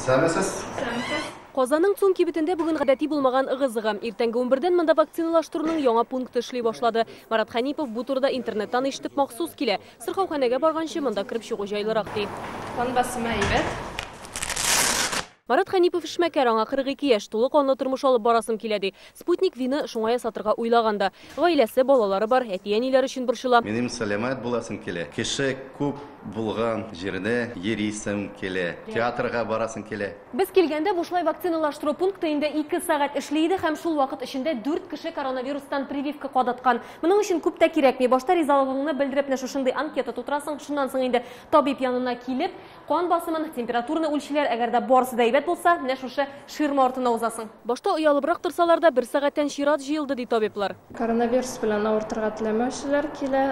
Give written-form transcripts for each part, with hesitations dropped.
Сәмесез? Казанның Цун кибетендә бүген гадәти булмаган ыгы-зыгы. Иртәнге 11-дән монда вакциналаштыруның яңа пункты эшли башлады. Марат Ханипов бу турыда интернеттан ишетеп махсус килә. Сырхауханәгә барганчы монда кирип чыгу җайлырак ди. Марат Ханипов эшмәкәр, аңа 42 яшь, тулы канлы тормыш алып барасым килә ди. Спутник Вины шуңа ясатырга уйлаганда. Гаиләсе, балалары бар, әти-әниләре өчен борчыла. Минем сәламәт буласым килә. Кеше күп булган җирдә йөрисем килә. Театрга барасым килә. Без килгәндә бушлай вакциналаштыру пункты инде 2 сәгать эшли иде һәм шул вакыт эчендә 4 кеше коронавирустан прививка кадаткан. Моның өчен күп тә кирәкми. Башта ризалыгыңны белдереп, нә шушындый анкета тутырасың, шуннан соң инде табиб янына килеп, кан басымын, температураны үлчиләр, әгәр дә барысы да әйбәт булса, нә шушы ширма артына узасың. Башта оялыбрак торсалар да 1 сәгатьтән чират җыелды ди табиблар. Коронавирус белән авыртырга теләмәүчеләр килә,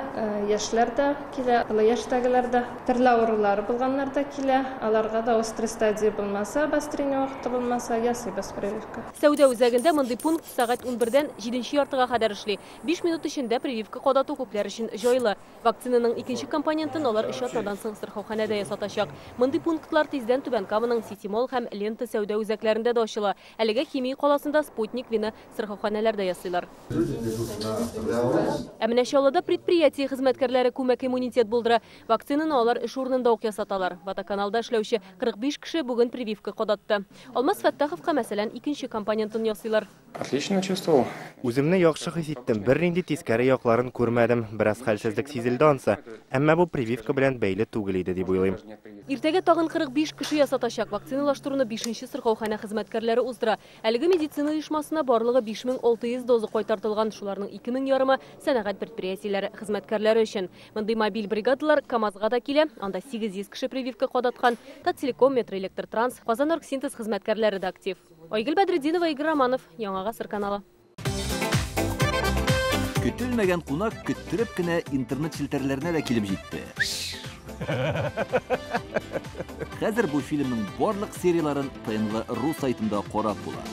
яшьләр дә килә, олы яшьтәгеләр дә, төрле авырулар булганнар да килә. Аларга да острый стадия булмаса, обострение вакыты булмаса, ясыйбыз прививка. Сәүдә үзәгендә мондый пункт сәгать 11-дән 7 яртыга кадәр эшли. 5 минут эчендә прививка кадату күпләр өчен җайлы. Вакцинаның икенче компонентын алар 3 атнадан соң Сырхауханәдә ясатачак. Мондый пунктлар тиздән Түбән Каманың Ситимол һәм Лента сәүдә үзәкләрендә дә ачыла. Әлегә химия каласында Спутник Вины Сырхауханәләрдә ясыйлар. Ә менә Чаллыда предприятие хезмәткәрләре күмәк иммунитет булдыра. Вакцинаны алар эш урынында ук ясаталар. Каналда эшләүче 45 кеше бүген прививка кадатты. Алмаз Фәттаховка мәсәлән икенче компонентын ясыйлар. Отлично чувствовал. Үземне яхшы хис иттем. Бернинди тискәре якларын күрмәдем. Бераз хәлсезлек сизелде ансы. Әмма бу прививка белән бәйле түгел иде дип уйлыйм. Иртәгә тагын 45 кеше ясатачак. Вакциналаштыруны 5-нче Сырхаухана хезмәткәрләре уздыра. Әлеге медицина оешмасына барлыгы 5600 доза кайтартылган, шуларның 2000 ярымы сәнәгать предприятиеләре хезмәткәрләре өчен. Мондый мобиль бригадалар КАМАЗга да килә. Анда 800 кеше прививка кадаткан. Тателеком, Метроэлектротранс, Казан Оргсинтез хезмәткәрләре дә актив. Айгөл Бәдретдинова, Игорь Романов, Яңага Сыр каналы. Көтелмәгән кунак көттереп кенә интернет челтәрләренә дә килеп җитте. Хәзер бу фильмның барлык серияларын ТНВ.ру сайтында карап була.